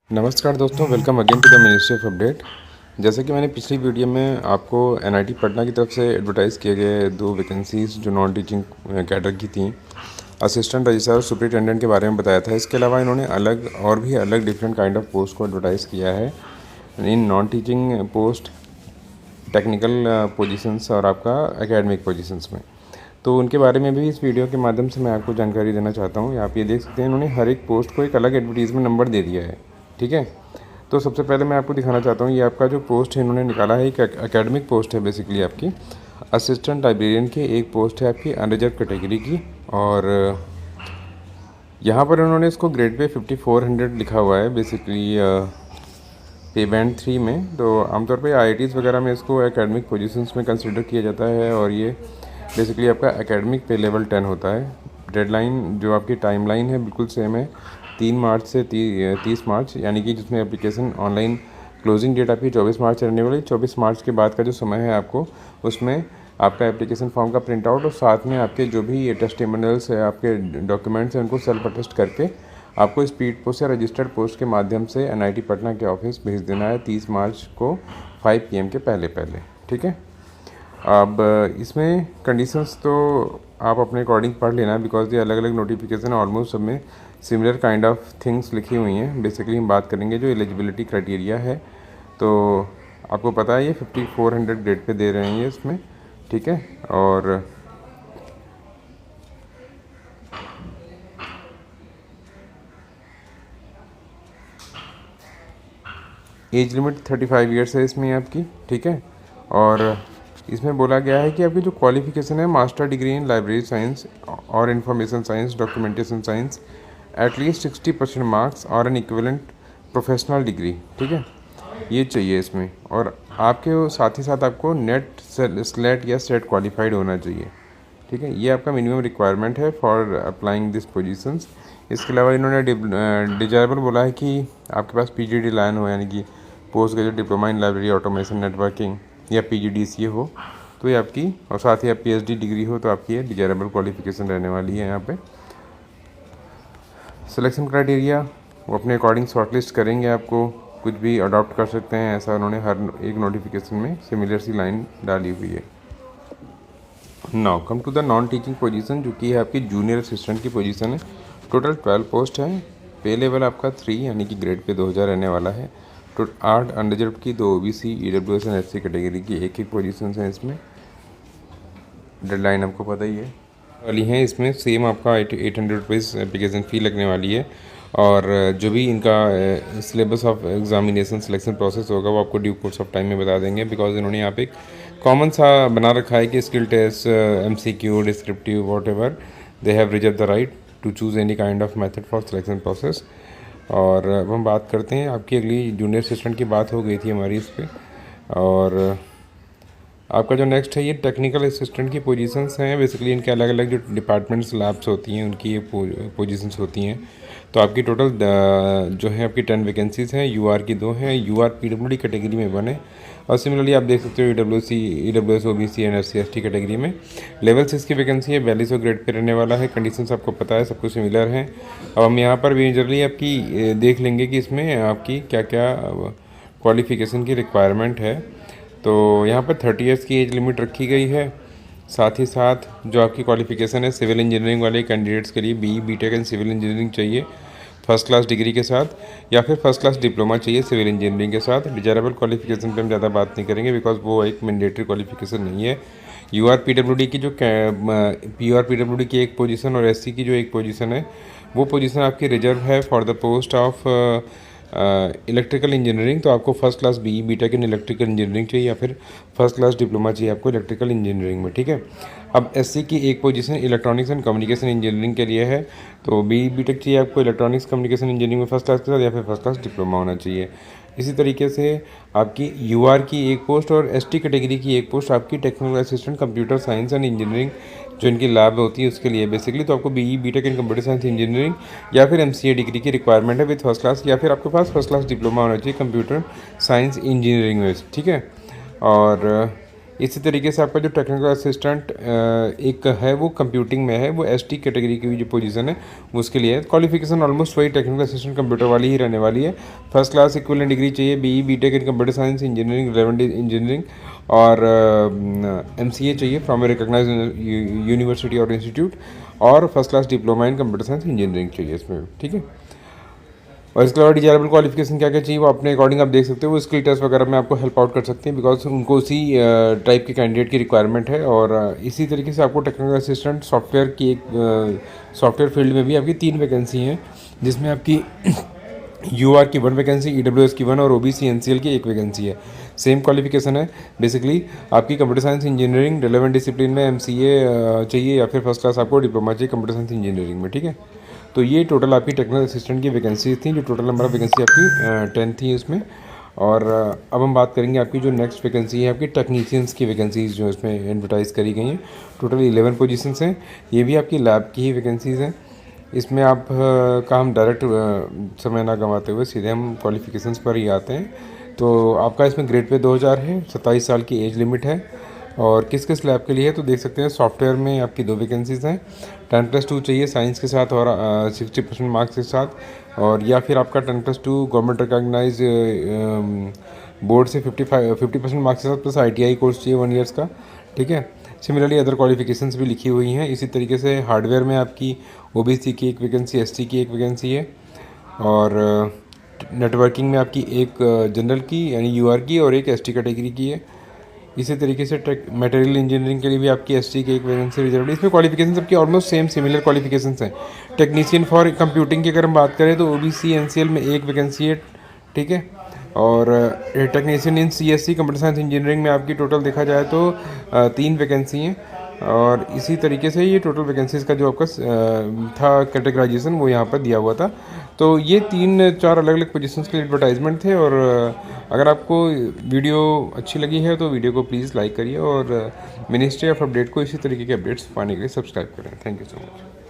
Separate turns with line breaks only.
नमस्कार दोस्तों, welcome again to the ministry of update. जैसे कि मैंने पिछली वीडियो में आपको एनआईटी पटना की तरफ से एडवर्टाइज़ किए गए 2 वैकेंसीज़ जो नॉन टीचिंग कैडर की थी, असिस्टेंट रजिस्ट्रार और सुपरिटेंडेंट के बारे में बताया था। इसके अलावा इन्होंने अलग डिफरेंट काइंड ऑफ पोस्ट को एडवर्टाइज़ किया है in non teaching post, technical positions और आपका एकेडमिक पोजीशंस में। तो उनके बारे में भी इस वीडियो के माध्यम से मैं आपको जानकारी देना चाहता हूँ। आप ये देख सकते हैं, इन्होंने हर एक पोस्ट को एक अलग एडवर्टीज़मेंट नंबर दे दिया है। ठीक है, तो सबसे पहले मैं आपको दिखाना चाहता हूँ, ये आपका जो पोस्ट है इन्होंने निकाला है एक एकेडमिक पोस्ट है। बेसिकली आपकी असिस्टेंट लाइब्रेरियन की एक पोस्ट है आपकी अनरिजर्व कैटेगरी की, और यहाँ पर उन्होंने इसको ग्रेड पे 5400 लिखा हुआ है बेसिकली पे बैंड 3 में। तो आमतौर पे आईआईटीज़ वगैरह में इसको एकेडमिक पोजीशंस में कंसिडर किया जाता है, और ये बेसिकली आपका एकेडमिक पे लेवल 10 होता है। डेडलाइन जो आपकी टाइमलाइन है बिल्कुल सेम है, 3 मार्च से 30 मार्च, यानी कि जिसमें एप्लीकेशन ऑनलाइन क्लोजिंग डेट आपकी 24 मार्च रहने वाली। 24 मार्च के बाद का जो समय है आपको उसमें आपका एप्लीकेशन फॉर्म का प्रिंट आउट और साथ में आपके जो भी टेस्टिमोनियल्स है, आपके डॉक्यूमेंट्स हैं, उनको सेल्फ अटेस्ट करके आपको स्पीड पोस्ट या रजिस्टर्ड पोस्ट के माध्यम से एनआईटी पटना के ऑफिस भेज देना है 30 मार्च को 5 PM के पहले। ठीक है, अब इसमें कंडीशंस तो आप अपने अकॉर्डिंग पढ़ लेना, बिकॉज ये अलग अलग नोटिफिकेशन ऑलमोस्ट सब में सिमिलर काइंड ऑफ थिंग्स लिखी हुई हैं। बेसिकली हम बात करेंगे जो एलिजिबिलिटी क्राइटेरिया है, तो आपको पता है ये 5400 ग्रेड पे दे रहे हैं ये इसमें। ठीक है, और एज लिमिट 35 ईयर्स है इसमें आपकी। ठीक है, और इसमें बोला गया है कि आपकी जो क्वालिफिकेशन है master degree in library science और information science, documentation science, at least 60% marks और एन इक्विवेलेंट प्रोफेशनल डिग्री। ठीक है, ये चाहिए इसमें, और आपके साथ ही साथ आपको नेट स्लेट या सेट क्वालिफाइड होना चाहिए। ठीक है, ये आपका मिनिमम रिक्वायरमेंट है फॉर अप्लाइंग दिस पोजीशंस। इसके अलावा इन्होंने डिजायरेबल बोला है कि आपके पास पीजीडी लाइन हो, यानी कि post graduate diploma in library automation networking या पीजीडीसीए हो तो ये आपकी, और साथ ही आप पीएचडी डिग्री हो तो आपकी ये डिजायरेबल क्वालिफिकेशन रहने वाली है। यहाँ पे सिलेक्शन क्राइटेरिया वो अपने अकॉर्डिंग शॉर्टलिस्ट करेंगे, आपको कुछ भी अडॉप्ट कर सकते हैं, ऐसा उन्होंने हर एक नोटिफिकेशन में सिमिलर सी लाइन डाली हुई है। Now come to the non teaching position, जो कि है आपकी जूनियर असिस्टेंट की पोजीशन है। टोटल 12 पोस्ट है, पे लेवल आपका 3 यानी कि ग्रेड पे 2000 रहने वाला है। 8 अनरिजर्व की, 2 OBC, EWS and SC category की एक पोजीशन है इसमें। डेडलाइन आपको पता ही है वाली है, इसमें सेम आपका 800 रुपीज़ एप्लीकेशन फ़ी लगने वाली है, और जो भी इनका syllabus of examination selection process होगा वो आपको ड्यू कोर्स ऑफ टाइम में बता देंगे, बिकॉज इन्होंने यहाँ पे एक कॉमन सा बना रखा है कि skill test, MCQ, descriptive, whatever they have reserve the right to choose any kind of method for selection process. और अब हम बात करते हैं आपकी अगली जूनियर असिस्टेंट की बात हो गई थी हमारी इस पर, और आपका जो नेक्स्ट है ये टेक्निकल असिस्टेंट की पोजीशंस हैं। बेसिकली इनके अलग अलग जो डिपार्टमेंट्स लैब्स होती हैं उनकी ये पोजीशंस होती हैं। तो आपकी टोटल जो है आपकी 10 वैकेंसीज़ हैं। यूआर की 2 हैं, यूआर पीडब्ल्यूडी कैटेगरी में 1 है, और सिमिलरली आप देख सकते हो EWS OBC and SC ST category में लेवल 6 की वैकेंसी है। 4200 ग्रेड पे रहने वाला है। कंडीशंस आपको पता है, सब कुछ सिमिलर हैं। अब हम यहाँ पर मेजरली आपकी देख लेंगे कि इसमें आपकी क्या क्या क्वालिफ़िकेशन की रिक्वायरमेंट है। तो यहाँ पर 30 ईयर्स की एज लिमिट रखी गई है। साथ ही साथ जो आपकी क्वालिफ़िकेशन है सिविल इंजीनियरिंग वाले कैंडिडेट्स के लिए BE BTech and civil engineering चाहिए फर्स्ट क्लास डिग्री के साथ, या फिर फर्स्ट क्लास डिप्लोमा चाहिए सिविल इंजीनियरिंग के साथ। डिजायरेबल क्वालिफिकेशन पे हम ज़्यादा बात नहीं करेंगे, बिकॉज वो एक मैंडेटरी क्वालिफिकेशन नहीं है। यूआर पीडब्ल्यूडी की जो पीआर पीडब्ल्यूडी की एक पोजीशन और एससी की जो एक पोजीशन है, वो पोजीशन आपकी रिजर्व है for the post of electrical engineering. तो आपको first class BE BTech in electrical engineering चाहिए, या फिर फर्स्ट क्लास डिप्लोमा चाहिए आपको इलेक्ट्रिकल इंजीनियरिंग में। ठीक है, अब एससी की एक position electronics and communication engineering के लिए है। तो बीई बीटेक चाहिए आपको इलेक्ट्रॉनिक्स कम्युनिकेशन इंजीनियरिंग में फर्स्ट क्लास के साथ, या फिर फर्स्ट क्लास डिप्लोमा होना चाहिए। इसी तरीके से आपकी यूआर की एक पोस्ट और एसटी कैटेगरी की एक पोस्ट आपकी technical assistant computer science and engineering जो इनकी लैब होती है उसके लिए बेसिकली। तो आपको BE BTech in computer science engineering या फिर एमसीए डिग्री की रिक्वायरमेंट है विद फर्स्ट क्लास, या फिर आपके पास फर्स्ट क्लास डिप्लोमा होना चाहिए कंप्यूटर साइंस इंजीनियरिंग में। ठीक है, और इसी तरीके से आपका जो टेक्निकल असिस्टेंट एक है वो कंप्यूटिंग में है, वो एसटी कैटेगरी की जो पोजीशन है वो उसके लिए है। क्वालिफिकेशन ऑलमोस्ट वही टेक्निकल असिस्टेंट कंप्यूटर वाली ही रहने वाली है। फर्स्ट क्लास इक्विवेलेंट डिग्री चाहिए, BE BTech in computer science engineering, relevant engineering और एमसीए चाहिए फ्रॉम ए रिकॉग्नाइज यूनिवर्सिटी और इंस्टीट्यूट, और first class diploma in computer science engineering चाहिए इसमें, ठीक है। और इसके अलावा डिजायरेबल क्वालिफिकेशन क्या क्या चाहिए वो अपने अकॉर्डिंग आप देख सकते हो, वो स्किल टेस्ट वगैरह में आपको हेल्प आउट कर सकते हैं, बिकॉज उनको उसी टाइप के कैंडिडेट की रिक्वायरमेंट है। और इसी तरीके से आपको टेक्निकल असिस्टेंट सॉफ्टवेयर की एक सॉफ्टवेयर फील्ड में भी आपकी 3 वैकेंसी हैं, जिसमें आपकी यूआर की 1 वैकेंसी, ईडब्ल्यूएस की 1 और ओबीसी एनसीएल की 1 वैकेंसी है। सेम क्वालिफिकेशन है बेसिकली आपकी, computer science engineering relevant discipline में एमसीए चाहिए या फिर फर्स्ट क्लास आपको डिप्लोमा चाहिए कंप्यूटर साइंस इंजीनियरिंग में, ठीक है। तो ये टोटल आपकी टेक्निकल असिस्टेंट की वैकेंसी थी, जो टोटल नंबर ऑफ वैकेंसी आपकी 10 थी इसमें। और अब हम बात करेंगे आपकी जो नेक्स्ट वैकेंसी है आपकी टेक्नीशियंस की वैकेंसीज जो इसमें एडवर्टाइज़ करी गई हैं। टोटल 11 पोजीशंस हैं, ये भी आपकी लैब की ही वैकेंसीज़ हैं। इसमें आप का हम डायरेक्ट समय ना गंवाते हुए सीधे हम क्वालिफिकेशंस पर ही आते हैं। तो आपका इसमें ग्रेड पे 2000 है, 27 साल की एज लिमिट है। और किस किस लैब के लिए है तो देख सकते हैं, सॉफ्टवेयर में आपकी 2 वैकेंसीज़ हैं, 10+2 चाहिए साइंस के साथ और 60% मार्क्स के साथ, और या फिर आपका 10+2 गवर्नमेंट रिकॉग्नाइज बोर्ड से 50% मार्क्स के साथ प्लस आईटीआई कोर्स चाहिए 1 ईयर्स का, ठीक है। सिमिलरली अदर क्वालिफिकेशंस भी लिखी हुई हैं। इसी तरीके से हार्डवेयर में आपकी ओबीसी की 1 वैकेंसी, एसटी की 1 वैकेंसी है, और नेटवर्किंग में आपकी एक जनरल की यानी यूआर की और एक एसटी कैटेगरी की है। इसी तरीके से मटेरियल इंजीनियरिंग के लिए भी आपकी एसटी की 1 वैकेंसी रिजर्व है। इसमें क्वालिफिकेशन सबकी ऑलमोस्ट सेम सिमिलर क्वालिफिकेशंस हैं। टेक्नीशियन फॉर कंप्यूटिंग की अगर हम बात करें तो ओबीसी एनसीएल में 1 वैकेंसी है, ठीक है। और टेक्नीशियन इन सीएससी कंप्यूटर साइंस इंजीनियरिंग में आपकी टोटल देखा जाए तो 3 वैकेंसी हैं। और इसी तरीके से ये टोटल वैकेंसीज का जो आपका था कैटेगराइजेशन वो यहाँ पर दिया हुआ था। तो ये 3-4 अलग अलग पोजीशंस के एडवर्टाइजमेंट थे। और अगर आपको वीडियो अच्छी लगी है तो वीडियो को प्लीज़ लाइक करिए, और मिनिस्ट्री ऑफ अपडेट को इसी तरीके के अपडेट्स पाने के लिए सब्सक्राइब करें। Thank you so much.